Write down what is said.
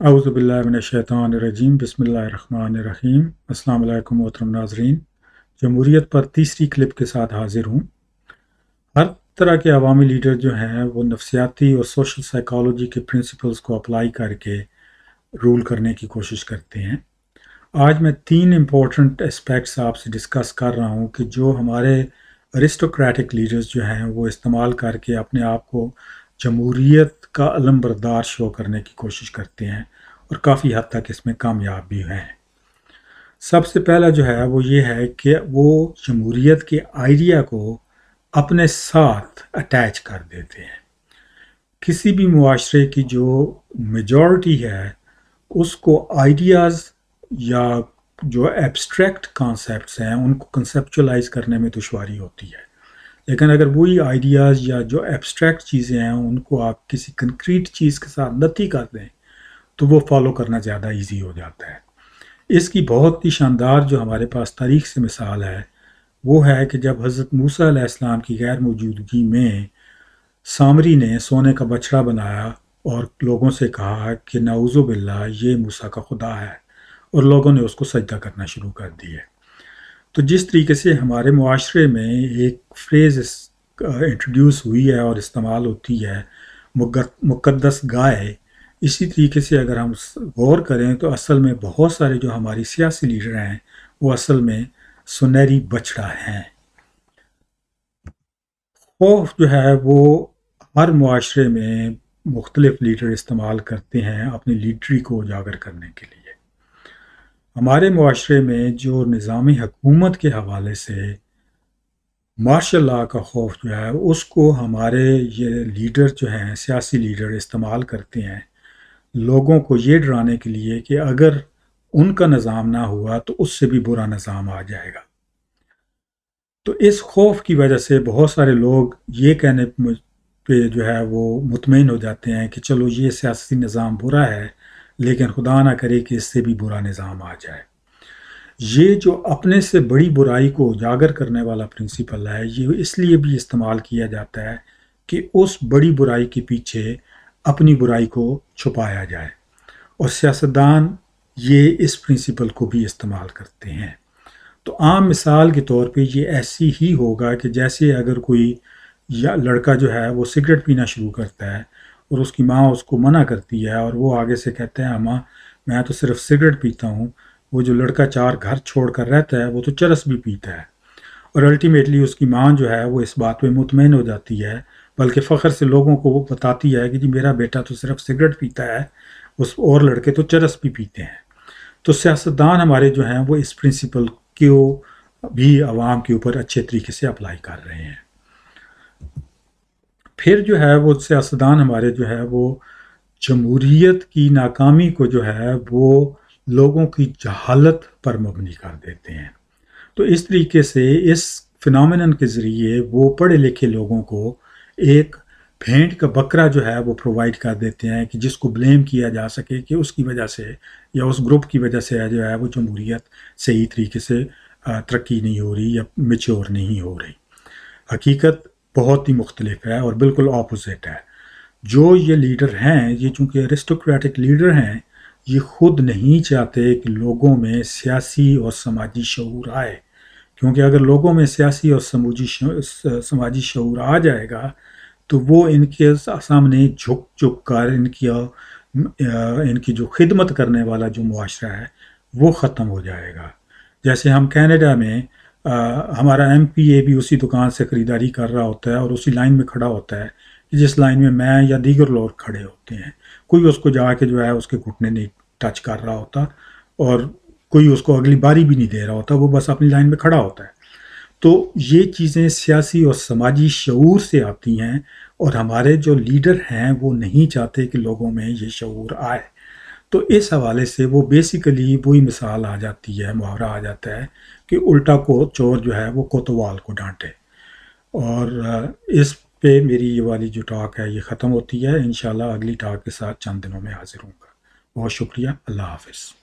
अऊज़ुबिल्लाहिमिनश्शैतानिर्रजीम बिस्मिल्लाहिर्रहमानिर्रहीम। अस्सलाम वालेकुम मोहतरम नाज़रीन, जमहूरियत पर तीसरी क्लिप के साथ हाजिर हूँ। हर तरह के अवामी लीडर जो हैं वो नफ्सियाती और सोशल साइकोलॉजी के प्रिंसिपल्स को अप्लाई करके रूल करने की कोशिश करते हैं। आज मैं तीन इम्पोर्टेंट एस्पेक्ट्स आपसे डिस्कस कर रहा हूँ कि जो हमारे अरिस्टोक्रेटिक लीडर्स जो हैं वो इस्तेमाल करके अपने आप को जमहूरियत का अलमबरदार शो करने की कोशिश करते हैं और काफ़ी हद तक इसमें कामयाब भी हैं। सबसे पहला जो है वो ये है कि वो जमहूरियत के आइडिया को अपने साथ अटैच कर देते हैं। किसी भी मुआशरे की जो मेजॉरिटी है उसको आइडियाज़ या जो एब्स्ट्रैक्ट कॉन्सेप्ट्स हैं उनको कंसेप्चुलाइज करने में दुश्वारी होती है, लेकिन अगर वही आइडियाज़ या जो एब्स्ट्रैक्ट चीज़ें हैं उनको आप किसी कंक्रीट चीज़ के साथ नती कर दें तो वो फॉलो करना ज़्यादा इजी हो जाता है। इसकी बहुत ही शानदार जो हमारे पास तारीख से मिसाल है वो है कि जब हज़रत मूसा अलैहिस्सलाम की गैर मौजूदगी में सामरी ने सोने का बछड़ा बनाया और लोगों से कहा कि नाउज़ु बिल्लाह ये मूसा का खुदा है, और लोगों ने उसको सजदा करना शुरू कर दिया। तो जिस तरीके से हमारे मुआशरे में एक फ्रेज़ इंट्रोड्यूस हुई है और इस्तेमाल होती है मुक़द्दस गाय, इसी तरीके से अगर हम गौर करें तो असल में बहुत सारे जो हमारी सियासी लीडर हैं वो असल में सुनहरी बछड़ा हैं। खौफ जो है वो हर मुआशरे में मुख्तलिफ लीडर इस्तेमाल करते हैं अपनी लीडरी को उजागर करने के लिए। हमारे मुआशरे में जो निज़ामी हुकूमत के हवाले से मार्शल लॉ का खौफ जो है उसको हमारे ये लीडर जो हैं सियासी लीडर इस्तेमाल करते हैं लोगों को ये डराने के लिए कि अगर उनका निज़ाम ना हुआ तो उससे भी बुरा निज़ाम आ जाएगा। तो इस खौफ की वजह से बहुत सारे लोग ये कहने पे जो है वो मुतमईन हो जाते हैं कि चलो ये सियासी निज़ाम बुरा है लेकिन खुदा ना करे कि इससे भी बुरा निज़ाम आ जाए। ये जो अपने से बड़ी बुराई को उजागर करने वाला प्रिंसिपल है ये इसलिए भी इस्तेमाल किया जाता है कि उस बड़ी बुराई के पीछे अपनी बुराई को छुपाया जाए, और सियासतदान ये इस प्रिंसिपल को भी इस्तेमाल करते हैं। तो आम मिसाल के तौर पे ये ऐसी ही होगा कि जैसे अगर कोई या लड़का जो है वो सिगरेट पीना शुरू करता है और उसकी माँ उसको मना करती है और वो आगे से कहते हैं माँ मैं तो सिर्फ सिगरेट पीता हूँ, वो जो लड़का चार घर छोड़ कर रहता है वो तो चरस भी पीता है, और अल्टीमेटली उसकी माँ जो है वो इस बात पे मुतमईन हो जाती है, बल्कि फ़ख्र से लोगों को वो बताती है कि जी मेरा बेटा तो सिर्फ सिगरेट पीता है, उस और लड़के तो चरस भी पीते हैं। तो सियासतदान हमारे जो हैं वो इस प्रिंसिपल को भी आवाम के ऊपर अच्छे तरीके से अप्लाई कर रहे हैं। फिर जो है वो सियासतदान हमारे जो है वो जमहूरियत की नाकामी को जो है वो लोगों की जहालत पर मबनी कर देते हैं। तो इस तरीके से इस फिनोमेनन के ज़रिए वो पढ़े लिखे लोगों को एक भेंट का बकरा जो है वो प्रोवाइड कर देते हैं कि जिसको ब्लेम किया जा सके कि उसकी वजह से या उस ग्रुप की वजह से जो है वो जमहूरियत सही तरीके से तरक्की नहीं हो रही या मेच्योर नहीं हो रही। हकीकत बहुत ही मुख्तलिफ है और बिल्कुल ऑपोजिट है। जो ये लीडर हैं ये चूँकि अरिस्टोक्रेटिक लीडर हैं ये खुद नहीं चाहते कि लोगों में सियासी और समाजी शऊर आए, क्योंकि अगर लोगों में सियासी और समाजी शऊर आ जाएगा तो वो इनके सामने झुक कर इनकी जो खिदमत करने वाला जो मुआशरा है वो ख़त्म हो जाएगा। जैसे हम कनाडा में हमारा MPA भी उसी दुकान से ख़रीदारी कर रहा होता है और उसी लाइन में खड़ा होता है जिस लाइन में मैं या दीगर लोग खड़े होते हैं, कोई उसको जाके जो है उसके घुटने नहीं टच कर रहा होता और कोई उसको अगली बारी भी नहीं दे रहा होता, वो बस अपनी लाइन में खड़ा होता है। तो ये चीज़ें सियासी और समाजी शऊर से आती हैं और हमारे जो लीडर हैं वो नहीं चाहते कि लोगों में ये शऊर आए। तो इस हवाले से वो बेसिकली वही मिसाल आ जाती है, मुहावरा आ जाता है कि उल्टा को चोर जो है वो कोतवाल को डांटे। और इस पे मेरी ये वाली जो टॉक है ये ख़त्म होती है। इंशाल्लाह अगली टॉक के साथ चंद दिनों में हाजिर होऊंगा। बहुत शुक्रिया। अल्लाह हाफ़िज़।